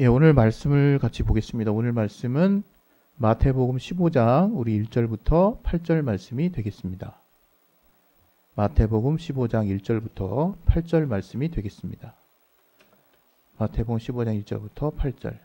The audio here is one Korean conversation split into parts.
예, 오늘 말씀을 같이 보겠습니다. 오늘 말씀은 마태복음 15장 우리 1절부터 8절 말씀이 되겠습니다. 마태복음 15장 1절부터 8절 말씀이 되겠습니다. 마태복음 15장 1절부터 8절.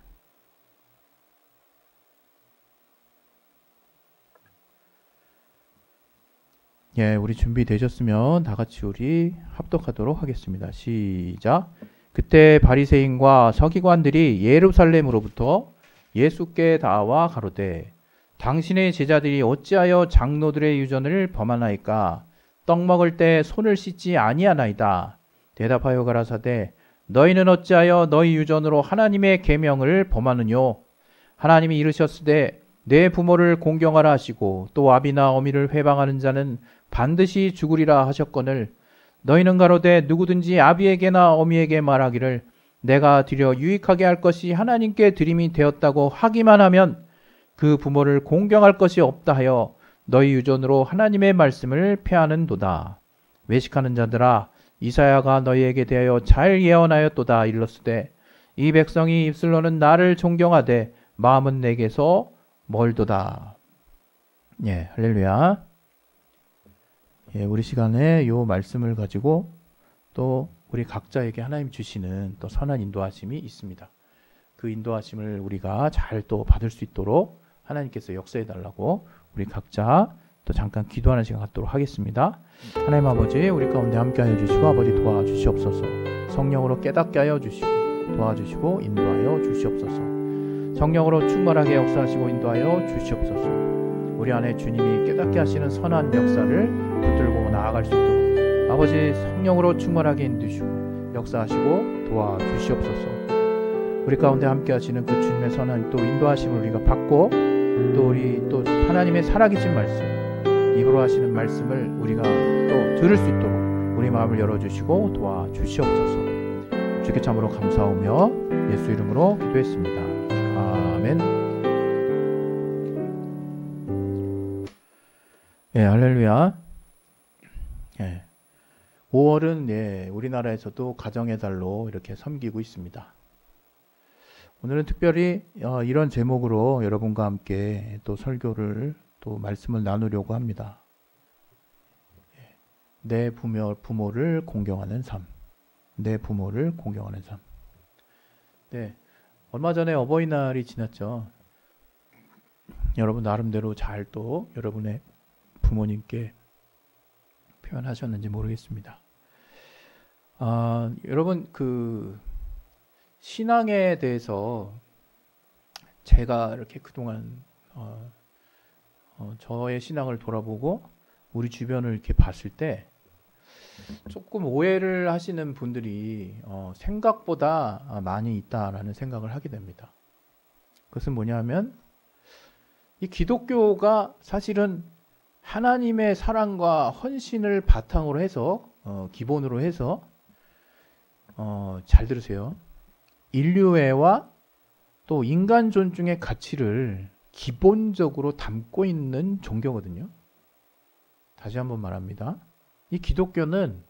예, 우리 준비되셨으면 다 같이 우리 합독하도록 하겠습니다. 시작. 그때 바리새인과 서기관들이 예루살렘으로부터 예수께 나와 가로되 당신의 제자들이 어찌하여 장로들의 유전을 범하나이까? 떡 먹을 때 손을 씻지 아니하나이다. 대답하여 가라사대 너희는 어찌하여 너희 유전으로 하나님의 계명을 범하느뇨? 하나님이 이르셨으되 내 부모를 공경하라 하시고 또 아비나 어미를 회방하는 자는 반드시 죽으리라 하셨거늘 너희는 가로되 누구든지 아비에게나 어미에게 말하기를 내가 드려 유익하게 할 것이 하나님께 드림이 되었다고 하기만 하면 그 부모를 공경할 것이 없다 하여 너희 유전으로 하나님의 말씀을 폐하는도다. 외식하는 자들아 이사야가 너희에게 대하여 잘 예언하였도다. 일렀으되 이 백성이 입술로는 나를 존경하되 마음은 내게서 멀도다. 예, 할렐루야. 예, 우리 시간에 요 말씀을 가지고 또 우리 각자에게 하나님 주시는 또 선한 인도하심이 있습니다. 그 인도하심을 우리가 잘 또 받을 수 있도록 하나님께서 역사해 달라고 우리 각자 또 잠깐 기도하는 시간 갖도록 하겠습니다. 하나님 아버지 우리 가운데 함께 하여 주시고 아버지 도와주시옵소서. 성령으로 깨닫게 하여 주시고 도와주시고 인도하여 주시옵소서. 성령으로 충만하게 역사하시고 인도하여 주시옵소서. 우리 안에 주님이 깨닫게 하시는 선한 역사를 붙들고 나아갈 수 있도록 아버지 성령으로 충만하게 인도하시고 역사하시고 도와주시옵소서. 우리 가운데 함께 하시는 그 주님의 선한 또 인도하심을 우리가 받고 또 우리 또 하나님의 살아계신 말씀 입으로 하시는 말씀을 우리가 또 들을 수 있도록 우리 마음을 열어주시고 도와주시옵소서. 주께 참으로 감사하며 예수 이름으로 기도했습니다. 아멘. 예, 할렐루야. 예. 5월은 예, 우리나라에서도 가정의 달로 이렇게 섬기고 있습니다. 오늘은 특별히 이런 제목으로 여러분과 함께 또 설교를 또 말씀을 나누려고 합니다. 내 부모를 공경하는 삶. 내 부모를 공경하는 삶. 네, 얼마 전에 어버이날이 지났죠. 여러분 나름대로 잘 또 여러분의 부모님께 표현하셨는지 모르겠습니다. 여러분 그 신앙에 대해서 제가 이렇게 그동안 저의 신앙을 돌아보고 우리 주변을 이렇게 봤을 때 조금 오해를 하시는 분들이 생각보다 많이 있다라는 생각을 하게 됩니다. 그것은 뭐냐면 이 기독교가 사실은 하나님의 사랑과 헌신을 바탕으로 해서 기본으로 해서 잘 들으세요. 인류애와 또 인간 존중의 가치를 기본적으로 담고 있는 종교거든요. 다시 한번 말합니다. 이 기독교는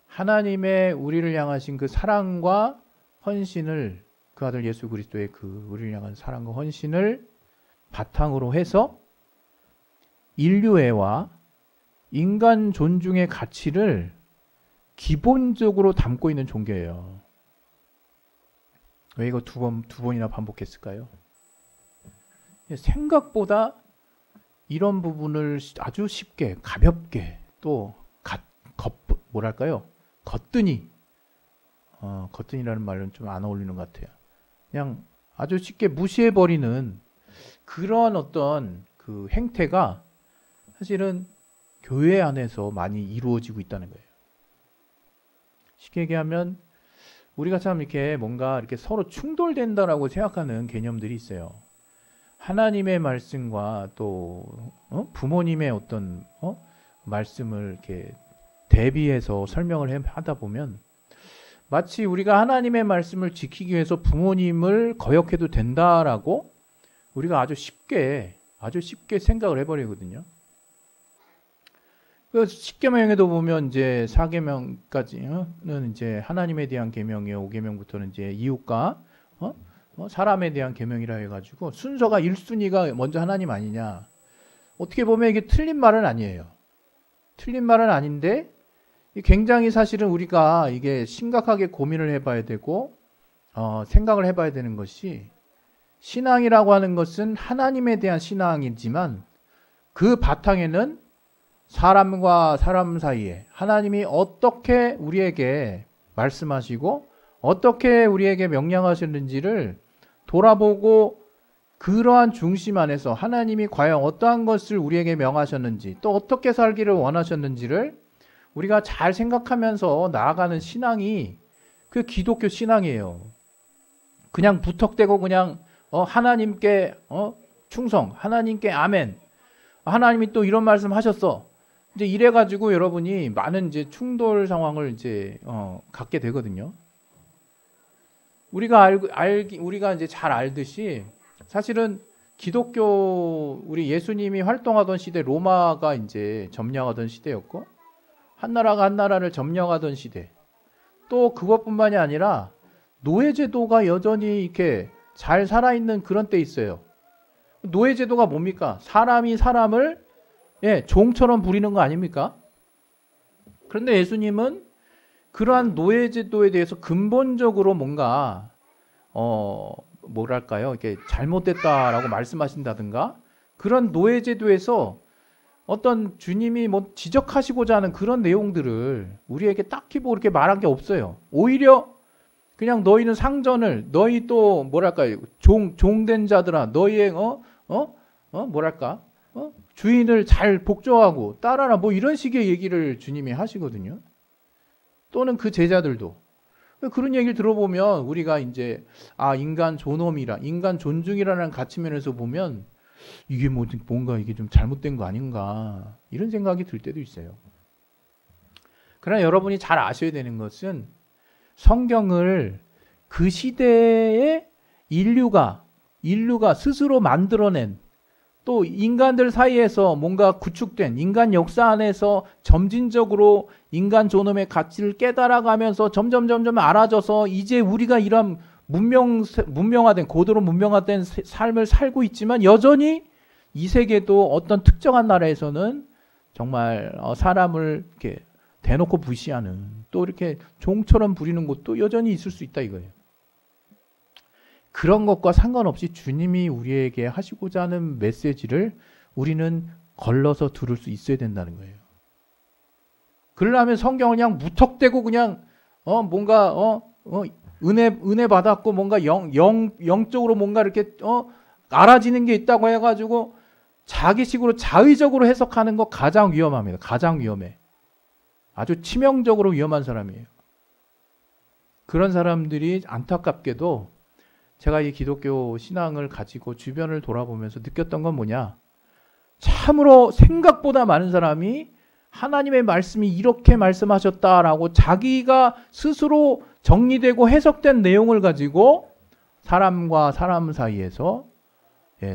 하나님의 우리를 향하신 그 사랑과 헌신을 그 아들 예수 그리스도의 그 우리를 향한 사랑과 헌신을 바탕으로 해서 인류애와 인간 존중의 가치를 기본적으로 담고 있는 종교예요. 왜 이거 두 번이나 반복했을까요? 생각보다 이런 부분을 아주 쉽게 가볍게 또 뭐랄까요? 거뜬히라는 말은 좀 안 어울리는 것 같아요. 그냥 아주 쉽게 무시해버리는 그런 어떤 그 행태가 사실은 교회 안에서 많이 이루어지고 있다는 거예요. 쉽게 얘기하면 우리가 참 이렇게 뭔가 이렇게 서로 충돌된다라고 생각하는 개념들이 있어요. 하나님의 말씀과 또 부모님의 어떤 말씀을 이렇게 대비해서 설명을 설명하다 보면 마치 우리가 하나님의 말씀을 지키기 위해서 부모님을 거역해도 된다라고 우리가 아주 쉽게 생각을 해버리거든요. 그 10계명에도 보면 이제 4계명까지는 이제 하나님에 대한 계명이에요. 5계명부터는 이제 이웃과 사람에 대한 계명이라 해가지고 순서가 1순위가 먼저 하나님 아니냐. 어떻게 보면 이게 틀린 말은 아니에요. 틀린 말은 아닌데 굉장히 사실은 우리가 이게 심각하게 고민을 해봐야 되고 생각을 해봐야 되는 것이 신앙이라고 하는 것은 하나님에 대한 신앙이지만 그 바탕에는 사람과 사람 사이에 하나님이 어떻게 우리에게 말씀하시고 어떻게 우리에게 명령하셨는지를 돌아보고 그러한 중심 안에서 하나님이 과연 어떠한 것을 우리에게 명하셨는지 또 어떻게 살기를 원하셨는지를 우리가 잘 생각하면서 나아가는 신앙이 그 기독교 신앙이에요. 그냥 부턱대고 그냥 하나님께 충성, 하나님께 아멘, 하나님이 또 이런 말씀 하셨어. 이제 이래가지고 여러분이 많은 이제 충돌 상황을 이제 갖게 되거든요. 우리가 이제 잘 알듯이 사실은 기독교 우리 예수님이 활동하던 시대 로마가 이제 점령하던 시대였고 한 나라가 한 나라를 점령하던 시대. 또 그것뿐만이 아니라 노예제도가 여전히 이렇게 잘 살아있는 그런 때 있어요. 노예제도가 뭡니까? 사람이 사람을 종처럼 부리는 거 아닙니까? 그런데 예수님은 그러한 노예제도에 대해서 근본적으로 뭔가 뭐랄까요? 이렇게 잘못됐다라고 말씀하신다든가 그런 노예제도에서 어떤 주님이 뭐 지적하시고자 하는 그런 내용들을 우리에게 딱히 뭐 이렇게 말한 게 없어요. 오히려 그냥 너희는 상전을 너희 또 뭐랄까요? 종된 자들아 너희의 뭐랄까? 주인을 잘 복종하고 따라라 뭐 이런 식의 얘기를 주님이 하시거든요. 또는 그 제자들도 그런 얘기를 들어보면 우리가 이제 인간 존엄이라 인간 존중이라는 가치면에서 보면 이게 뭔가 이게 좀 잘못된 거 아닌가 이런 생각이 들 때도 있어요. 그러나 여러분이 잘 아셔야 되는 것은 성경을 그 시대의 인류가 스스로 만들어낸 또 인간들 사이에서 뭔가 구축된 인간 역사 안에서 점진적으로 인간 존엄의 가치를 깨달아가면서 점점 알아져서 이제 우리가 이런 문명화된 고도로 문명화된 삶을 살고 있지만 여전히 이 세계도 어떤 특정한 나라에서는 정말 사람을 이렇게 대놓고 무시하는 또 이렇게 종처럼 부리는 곳도 여전히 있을 수 있다 이거예요. 그런 것과 상관없이 주님이 우리에게 하시고자 하는 메시지를 우리는 걸러서 들을 수 있어야 된다는 거예요. 그러려면 성경을 그냥 무턱대고 그냥 뭔가 은혜 받았고 뭔가 영적으로 뭔가 이렇게 알아지는 게 있다고 해가지고 자기식으로 자의적으로 해석하는 거 가장 위험합니다. 가장 위험해. 아주 치명적으로 위험한 사람이에요. 그런 사람들이 안타깝게도 제가 이 기독교 신앙을 가지고 주변을 돌아보면서 느꼈던 건 뭐냐? 참으로 생각보다 많은 사람이 하나님의 말씀이 이렇게 말씀하셨다라고 자기가 스스로 정리되고 해석된 내용을 가지고 사람과 사람 사이에서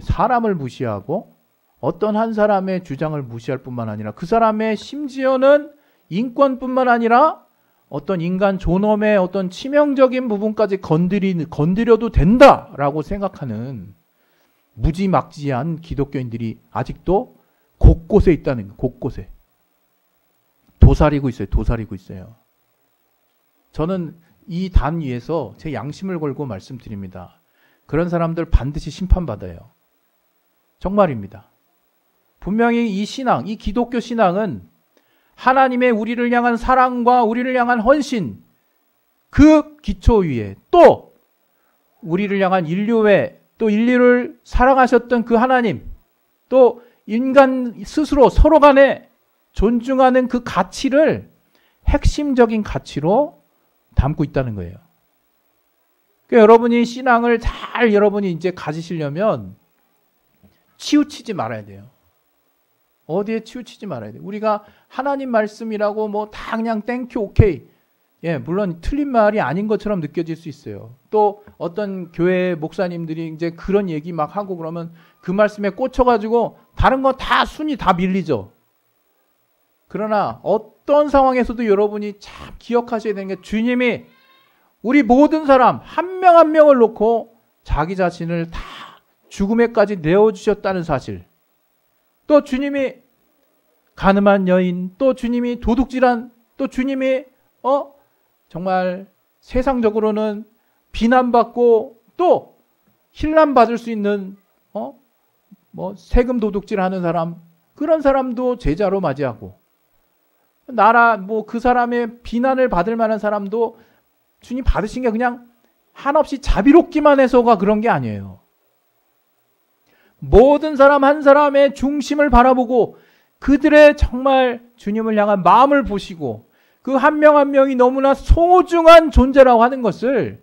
사람을 무시하고 어떤 한 사람의 주장을 무시할 뿐만 아니라 그 사람의 심지어는 인권뿐만 아니라 어떤 인간 존엄의 어떤 치명적인 부분까지 건드려도 된다라고 생각하는 무지막지한 기독교인들이 아직도 곳곳에 있다는 거예요. 곳곳에. 도사리고 있어요. 저는 이 단 위에서 제 양심을 걸고 말씀드립니다. 그런 사람들 반드시 심판받아요. 정말입니다. 분명히 이 신앙, 이 기독교 신앙은 하나님의 우리를 향한 사랑과 우리를 향한 헌신, 그 기초 위에 또 우리를 향한 인류의 또 인류를 사랑하셨던 그 하나님, 또 인간 스스로 서로 간에 존중하는 그 가치를 핵심적인 가치로 담고 있다는 거예요. 그러니까 여러분이 신앙을 잘 여러분이 이제 가지시려면 치우치지 말아야 돼요. 어디에 치우치지 말아야 돼요. 우리가 하나님 말씀이라고 뭐 다 그냥 땡큐 오케이. 물론 틀린 말이 아닌 것처럼 느껴질 수 있어요. 또 어떤 교회 목사님들이 이제 그런 얘기 막 하고 그러면 그 말씀에 꽂혀가지고 다른 거 다 순위 다 밀리죠. 그러나 어떤 상황에서도 여러분이 참 기억하셔야 되는 게 주님이 우리 모든 사람 한 명 한 명을 놓고 자기 자신을 다 죽음에까지 내어주셨다는 사실, 또 주님이 가늠한 여인, 또 주님이 도둑질한, 또 주님이 정말 세상적으로는 비난받고 또 힐난받을 수 있는 세금 도둑질하는 사람, 그런 사람도 제자로 맞이하고, 그 사람의 비난을 받을 만한 사람도 주님 받으신 게 그냥 한없이 자비롭기만 해서가 그런 게 아니에요. 모든 사람 한 사람의 중심을 바라보고 그들의 정말 주님을 향한 마음을 보시고 그 한 명 한 명이 너무나 소중한 존재라고 하는 것을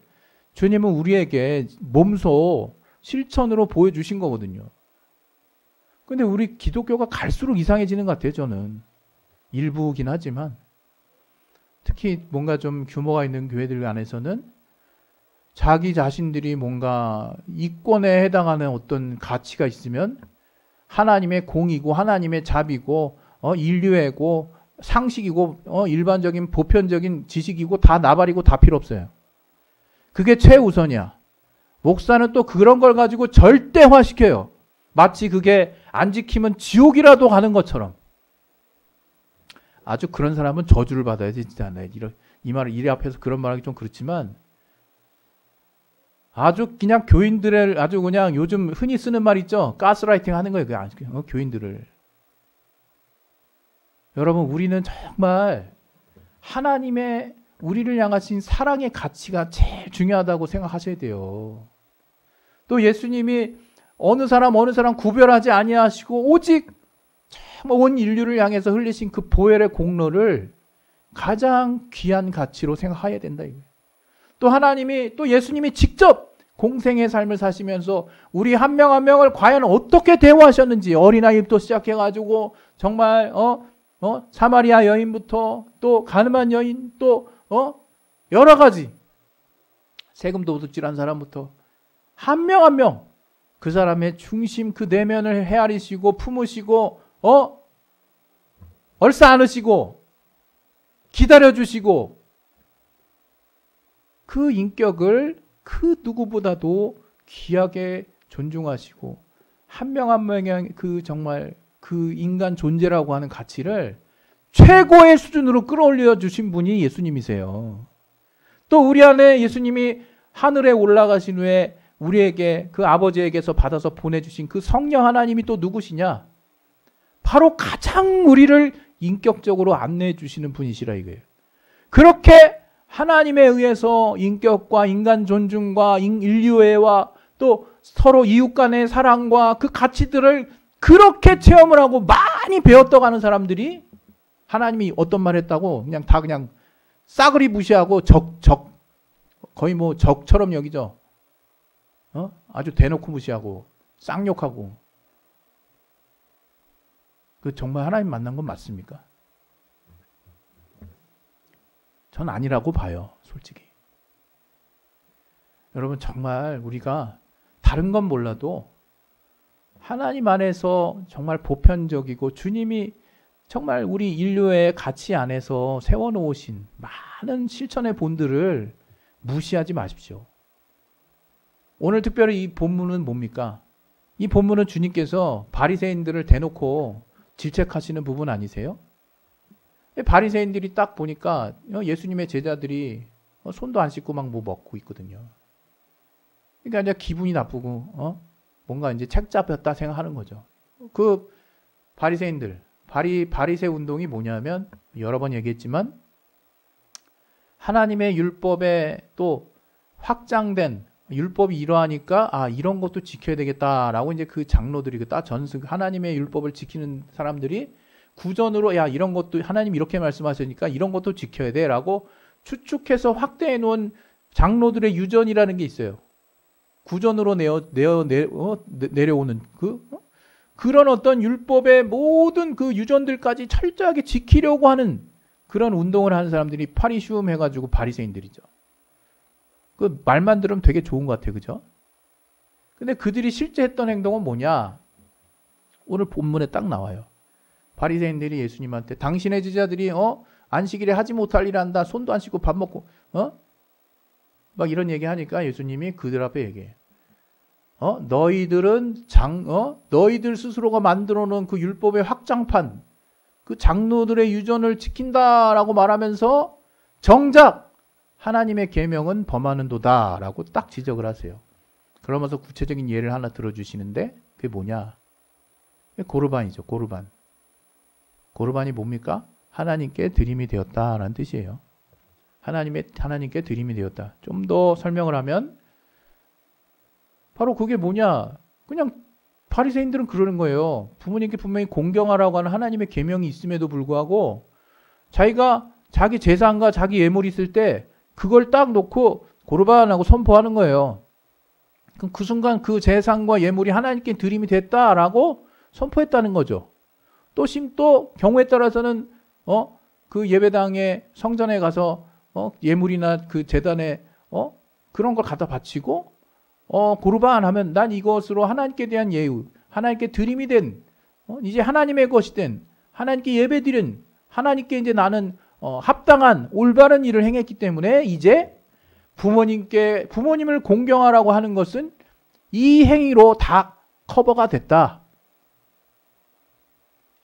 주님은 우리에게 몸소 실천으로 보여주신 거거든요. 근데 우리 기독교가 갈수록 이상해지는 것 같아요, 저는. 일부긴 하지만. 특히 뭔가 좀 규모가 있는 교회들 안에서는 자기 자신들이 뭔가 이권에 해당하는 어떤 가치가 있으면 하나님의 공이고 하나님의 자비고 인류애고 상식이고 일반적인 보편적인 지식이고 다 나발이고 다 필요 없어요. 그게 최우선이야. 목사는 또 그런 걸 가지고 절대화시켜요. 마치 그게 안 지키면 지옥이라도 가는 것처럼. 아주 그런 사람은 저주를 받아야 되지 않아요. 이 말을 이래 앞에서 그런 말하기 좀 그렇지만 아주 그냥 교인들을 아주 그냥 요즘 흔히 쓰는 말 있죠. 가스라이팅 하는 거예요. 교인들을. 여러분, 우리는 정말 하나님의 우리를 향하신 사랑의 가치가 제일 중요하다고 생각하셔야 돼요. 또 예수님이 어느 사람 구별하지 아니하시고 오직 온 인류를 향해서 흘리신 그 보혈의 공로를 가장 귀한 가치로 생각해야 된다. 또 예수님이 직접 공생의 삶을 사시면서 우리 한 명 한 명을 과연 어떻게 대우하셨는지, 어린아이부터 시작해가지고 정말 사마리아 여인부터 또 가늠한 여인, 또 여러 가지 세금 도둑질한 사람부터 한 명 한 명 그 사람의 중심, 그 내면을 헤아리시고 품으시고 얼싸 안으시고 기다려주시고 그 인격을 그 누구보다도 귀하게 존중하시고 한 명 한 명의 그 정말 그 인간 존재라고 하는 가치를 최고의 수준으로 끌어올려 주신 분이 예수님이세요. 또 우리 안에 예수님이 하늘에 올라가신 후에 우리에게 그 아버지에게서 받아서 보내주신 그 성령 하나님이 또 누구시냐? 바로 가장 우리를 인격적으로 안내해 주시는 분이시라 이거예요. 그렇게 하나님에 의해서 인격과 인간 존중과 인류애와 또 서로 이웃 간의 사랑과 그 가치들을 그렇게 체험을 하고 많이 배웠다고 하는 사람들이 하나님이 어떤 말 했다고 그냥 싸그리 무시하고 거의 뭐 적처럼 여기죠. 아주 대놓고 무시하고 쌍욕하고. 그 정말 하나님 만난 건 맞습니까? 전 아니라고 봐요, 솔직히. 여러분, 정말 우리가 다른 건 몰라도 하나님 안에서 정말 보편적이고 주님이 정말 우리 인류의 가치 안에서 세워놓으신 많은 실천의 본들을 무시하지 마십시오. 오늘 특별히 이 본문은 뭡니까? 이 본문은 주님께서 바리새인들을 대놓고 질책하시는 부분 아니세요? 바리새인들이 딱 보니까 예수님의 제자들이 손도 안 씻고 막 뭐 먹고 있거든요. 그러니까 이제 기분이 나쁘고 뭔가 이제 책 잡혔다 생각하는 거죠. 그 바리새인들, 바리새 운동이 뭐냐면 여러 번 얘기했지만 하나님의 율법에 또 확장된 율법이 이러하니까 이런 것도 지켜야 되겠다라고 이제 그 장로들이 하나님의 율법을 지키는 사람들이 구전으로 이런 것도 하나님 이렇게 말씀하시니까 이런 것도 지켜야 돼라고 추측해서 확대해 놓은 장로들의 유전이라는 게 있어요. 구전으로 내려오는 그런 어떤 율법의 모든 그 유전들까지 철저하게 지키려고 하는 그런 운동을 하는 사람들이 파리시움 해가지고 바리새인들이죠. 그 말만 들으면 되게 좋은 것 같아요, 그죠? 근데 그들이 실제 했던 행동은 뭐냐? 오늘 본문에 딱 나와요. 바리새인들이 예수님한테 당신의 제자들이 안식일에 하지 못할 일 한다. 손도 안 씻고 밥 먹고 막 이런 얘기하니까 예수님이 그들 앞에 얘기해. 너희들은 너희들 스스로가 만들어 놓은 그 율법의 확장판, 그 장로들의 유전을 지킨다라고 말하면서 정작 하나님의 계명은 범하는도다라고 딱 지적을 하세요. 그러면서 구체적인 예를 하나 들어주시는데 그게 뭐냐? 고르반이죠. 고르반. 고르반이 뭡니까? 하나님께 드림이 되었다라는 뜻이에요. 하나님께 드림이 되었다. 좀 더 설명을 하면 바로 그게 뭐냐? 그냥 바리새인들은 그러는 거예요. 부모님께 분명히 공경하라고 하는 하나님의 계명이 있음에도 불구하고 자기가 자기 재산과 자기 예물이 있을 때 그걸 딱 놓고 고르반하고 선포하는 거예요. 그럼 그 순간 그 재산과 예물이 하나님께 드림이 됐다라고 선포했다는 거죠. 또 경우에 따라서는 그 예배당에 성전에 가서 예물이나 그 제단에 그런 걸 갖다 바치고 고르반 하면 난 이것으로 하나님께 대한 예우, 하나님께 드림이 된 이제 하나님의 것이 된 하나님께 예배드린 하나님께 이제 나는 합당한 올바른 일을 행했기 때문에 이제 부모님을 공경하라고 하는 것은 이 행위로 다 커버가 됐다.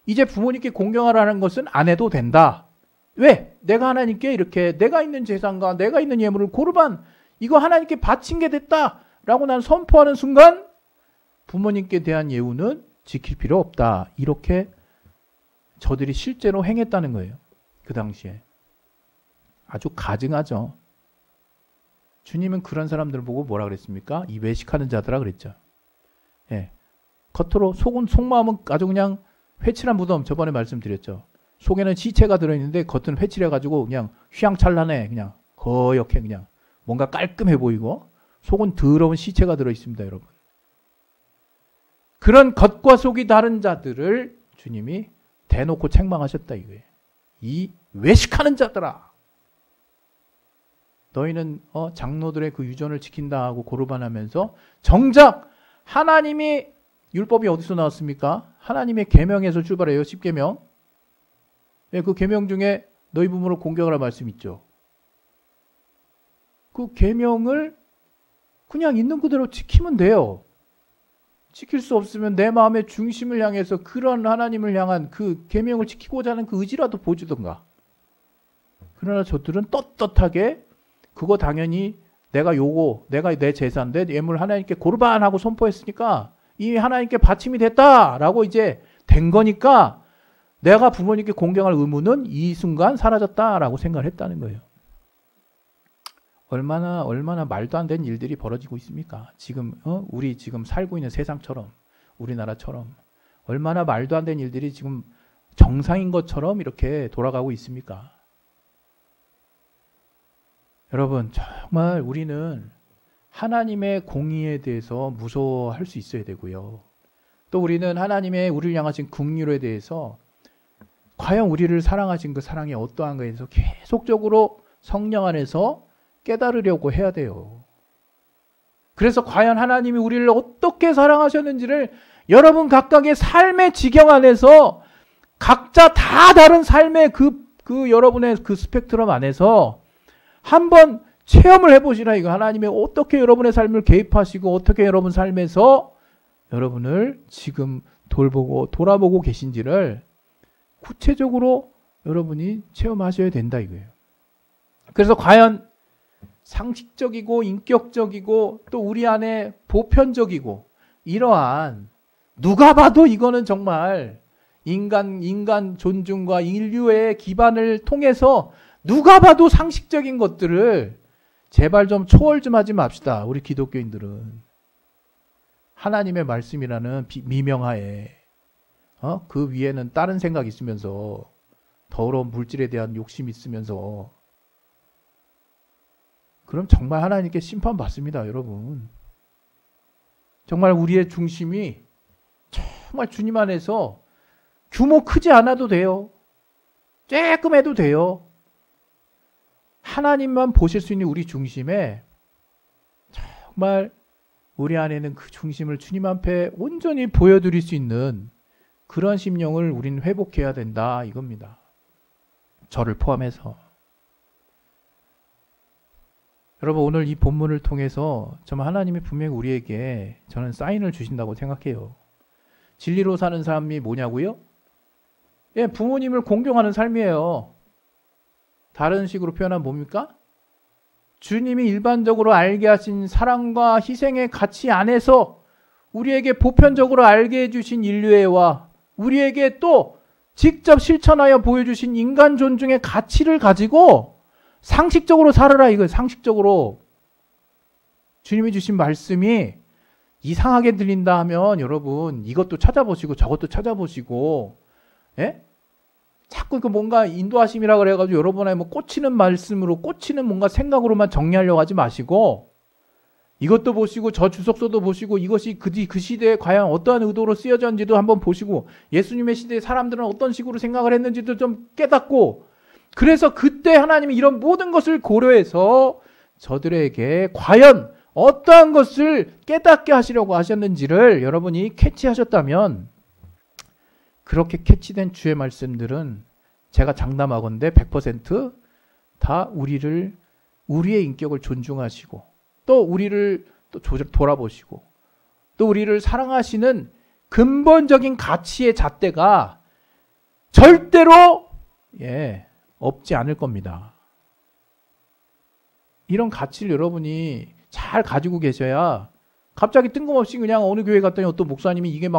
이제 부모님께 공경하라는 것은 안 해도 된다. 왜? 내가 하나님께 이렇게 내가 있는 재산과 내가 있는 예물을 고르반 이거 하나님께 바친 게 됐다라고 난 선포하는 순간 부모님께 대한 예우는 지킬 필요 없다. 이렇게 저들이 실제로 행했다는 거예요. 그 당시에. 아주 가증하죠. 주님은 그런 사람들을 보고 뭐라 그랬습니까? 이 외식하는 자들아 그랬죠. 예. 겉으로 속마음은 아주 그냥 회칠한 무덤, 저번에 말씀드렸죠. 속에는 시체가 들어있는데 겉은 회칠해가지고 그냥 휘황찬란해. 그냥 거역해. 그냥 뭔가 깔끔해 보이고 속은 더러운 시체가 들어있습니다. 여러분. 그런 겉과 속이 다른 자들을 주님이 대놓고 책망하셨다 이거예요. 이 외식하는 자들아. 너희는 장로들의 그 유전을 지킨다 하고 고르반하면서 정작 하나님이 율법이 어디서 나왔습니까? 하나님의 계명에서 출발해요. 10계명. 예, 그 계명 중에 너희 부모를 공경하라 말씀 있죠. 그 계명을 그냥 있는 그대로 지키면 돼요. 지킬 수 없으면 내 마음의 중심을 향해서 그런 하나님을 향한 그 계명을 지키고자 하는 그 의지라도 보여주던가. 그러나 저들은 떳떳하게 그거 당연히 내가 내 재산, 내 예물 하나님께 고르반하고 선포했으니까 이미 하나님께 바침이 됐다라고 이제 된 거니까 내가 부모님께 공경할 의무는 이 순간 사라졌다라고 생각을 했다는 거예요. 얼마나 말도 안 되는 일들이 벌어지고 있습니까? 지금 우리 지금 살고 있는 세상처럼 우리나라처럼 얼마나 말도 안 되는 일들이 지금 정상인 것처럼 이렇게 돌아가고 있습니까? 여러분 정말 우리는 하나님의 공의에 대해서 무서워할 수 있어야 되고요. 또 우리는 하나님의 우리를 향하신 긍휼에 대해서 과연 우리를 사랑하신 그 사랑이 어떠한 거에 대해서 계속적으로 성령 안에서 깨달으려고 해야 돼요. 그래서 과연 하나님이 우리를 어떻게 사랑하셨는지를 여러분 각각의 삶의 지경 안에서 각자 다 다른 삶의 그 여러분의 그 스펙트럼 안에서 한번 체험을 해보시라 이거. 하나님이 어떻게 여러분의 삶을 개입하시고 어떻게 여러분 삶에서 여러분을 지금 돌아보고 계신지를 구체적으로 여러분이 체험하셔야 된다 이거예요. 그래서 과연 상식적이고 인격적이고 또 우리 안에 보편적이고 이러한 누가 봐도 이거는 정말 인간 존중과 인류의 기반을 통해서 누가 봐도 상식적인 것들을 제발 좀 초월 좀 하지 맙시다. 우리 기독교인들은. 하나님의 말씀이라는 미명하에 그 위에는 다른 생각이 있으면서 더러운 물질에 대한 욕심이 있으면서 그럼 정말 하나님께 심판받습니다. 여러분. 정말 우리의 중심이 정말 주님 안에서 규모 크지 않아도 돼요. 쬐끔해도 돼요. 하나님만 보실 수 있는 우리 중심에 정말 우리 안에는 그 중심을 주님 앞에 온전히 보여드릴 수 있는 그런 심령을 우리는 회복해야 된다 이겁니다. 저를 포함해서. 여러분 오늘 이 본문을 통해서 정말 하나님이 분명히 우리에게 저는 사인을 주신다고 생각해요. 진리로 사는 삶이 뭐냐고요? 예, 부모님을 공경하는 삶이에요. 다른 식으로 표현하면 뭡니까? 주님이 일반적으로 알게 하신 사랑과 희생의 가치 안에서 우리에게 보편적으로 알게 해주신 인류애와 우리에게 또 직접 실천하여 보여주신 인간 존중의 가치를 가지고 상식적으로 살아라 이거예요. 상식적으로. 주님이 주신 말씀이 이상하게 들린다 하면 여러분 이것도 찾아보시고 저것도 찾아보시고, 예? 자꾸 그 뭔가 인도하심이라 그래가지고 여러분의 뭐 꽂히는 말씀으로 꽂히는 뭔가 생각으로만 정리하려고 하지 마시고, 이것도 보시고 저 주석서도 보시고 이것이 그 시대에 과연 어떠한 의도로 쓰여졌는지도 한번 보시고, 예수님의 시대에 사람들은 어떤 식으로 생각을 했는지도 좀 깨닫고, 그래서 그때 하나님이 이런 모든 것을 고려해서 저들에게 과연 어떠한 것을 깨닫게 하시려고 하셨는지를 여러분이 캐치하셨다면, 그렇게 캐치된 주의 말씀들은 제가 장담하건대 100% 우리의 인격을 존중하시고 또 우리를 또 돌아보시고 또 우리를 사랑하시는 근본적인 가치의 잣대가 절대로 없지 않을 겁니다. 이런 가치를 여러분이 잘 가지고 계셔야, 갑자기 뜬금없이 그냥 어느 교회 갔더니 어떤 목사님이 이게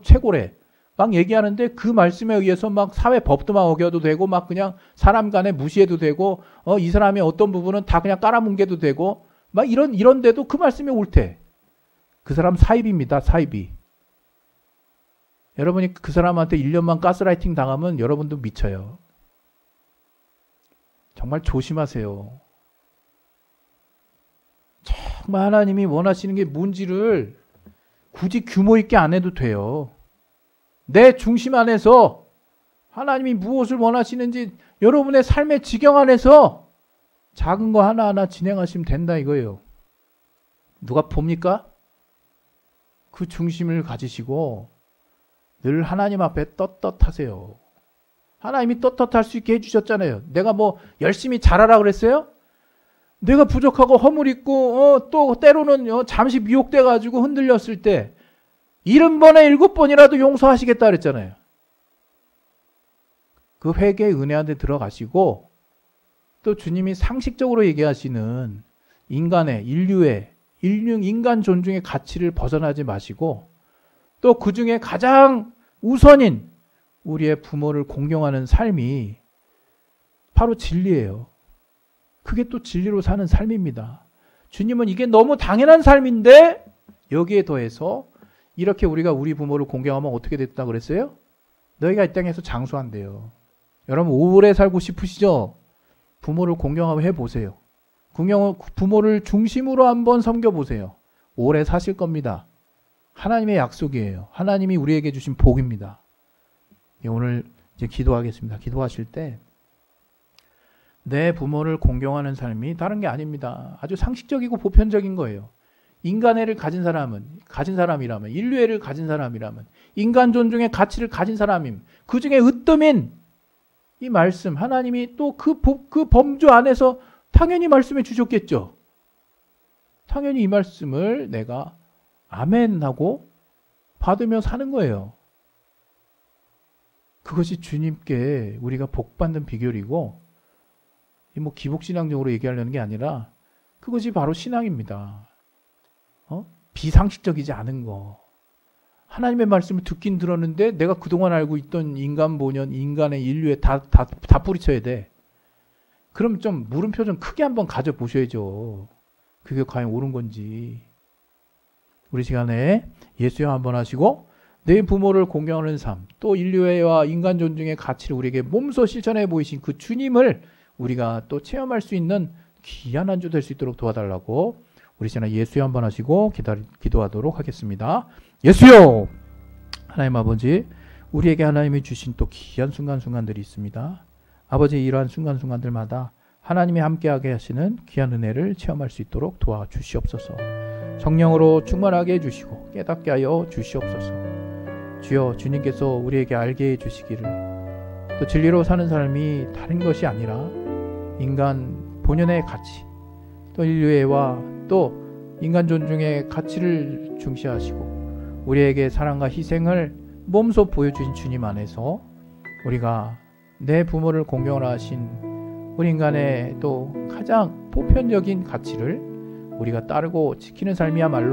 최고래 막 얘기하는데 그 말씀에 의해서 막 사회 법도 막 어겨도 되고 막 그냥 사람 간에 무시해도 되고 이 사람의 어떤 부분은 다 그냥 깔아뭉개도 되고 막 이런데도 그 말씀이 옳대. 그 사람 사입입니다. 사입이. 여러분이 그 사람한테 1년만 가스라이팅 당하면 여러분도 미쳐요. 정말 조심하세요. 정말 하나님이 원하시는 게 뭔지를 굳이 규모 있게 안 해도 돼요. 내 중심 안에서 하나님이 무엇을 원하시는지 여러분의 삶의 지경 안에서 작은 거 하나하나 진행하시면 된다 이거예요. 누가 봅니까? 그 중심을 가지시고 늘 하나님 앞에 떳떳하세요. 하나님이 떳떳할 수 있게 해주셨잖아요. 내가 뭐 열심히 잘하라 그랬어요? 내가 부족하고 허물 있고 또 때로는 잠시 미혹돼가지고 흔들렸을 때 70번에 7번이라도 용서하시겠다 그랬잖아요. 그 회개의 은혜 안에 들어가시고, 또 주님이 상식적으로 얘기하시는 인류의 인간 존중의 가치를 벗어나지 마시고, 또 그 중에 가장 우선인 우리의 부모를 공경하는 삶이 바로 진리예요. 그게 또 진리로 사는 삶입니다. 주님은 이게 너무 당연한 삶인데 여기에 더해서 이렇게 우리가 우리 부모를 공경하면 어떻게 됐다 그랬어요? 너희가 이 땅에서 장수한대요. 여러분 오래 살고 싶으시죠? 부모를 공경하고 해보세요. 부모를 중심으로 한번 섬겨보세요. 오래 사실 겁니다. 하나님의 약속이에요. 하나님이 우리에게 주신 복입니다. 오늘 이제 기도하겠습니다. 기도하실 때 내 부모를 공경하는 삶이 다른 게 아닙니다. 아주 상식적이고 보편적인 거예요. 인간애를 가진 사람이라면, 인류애를 가진 사람이라면, 인간 존중의 가치를 가진 사람임, 그 중에 으뜸인 이 말씀, 하나님이 또 그 범주 안에서 당연히 말씀해 주셨겠죠. 당연히 이 말씀을 내가 아멘 하고 받으며 사는 거예요. 그것이 주님께 우리가 복받는 비결이고, 뭐 기복신앙적으로 얘기하려는 게 아니라 그것이 바로 신앙입니다. 비상식적이지 않은 거. 하나님의 말씀을 듣긴 들었는데 내가 그동안 알고 있던 인간 본연, 인간의 인류에 다 뿌리쳐야 돼. 그럼 좀 물음표 좀 크게 한번 가져보셔야죠. 그게 과연 옳은 건지. 우리 시간에 예수여 한번 하시고 내 부모를 공경하는 삶, 또 인류애와 인간 존중의 가치를 우리에게 몸소 실천해 보이신 그 주님을 우리가 또 체험할 수 있는 귀한 한 주 될 수 있도록 도와달라고 우리 시간에 예수여 한번 하시고 기도하도록 하겠습니다. 예수여! 하나님 아버지, 우리에게 하나님이 주신 또 귀한 순간순간들이 있습니다. 아버지, 이러한 순간순간들마다 하나님이 함께하게 하시는 귀한 은혜를 체험할 수 있도록 도와주시옵소서. 성령으로 충만하게 해주시고 깨닫게 하여 주시옵소서. 주여, 주님께서 우리에게 알게 해주시기를 또 진리로 사는 삶이 다른 것이 아니라 인간 본연의 가치, 또 인류애와 또 인간 존중의 가치를 중시하시고 우리에게 사랑과 희생을 몸소 보여주신 주님 안에서 우리가 내 부모를 공경을 하신 우리 인간의 또 가장 보편적인 가치를 우리가 따르고 지키는 삶이야말로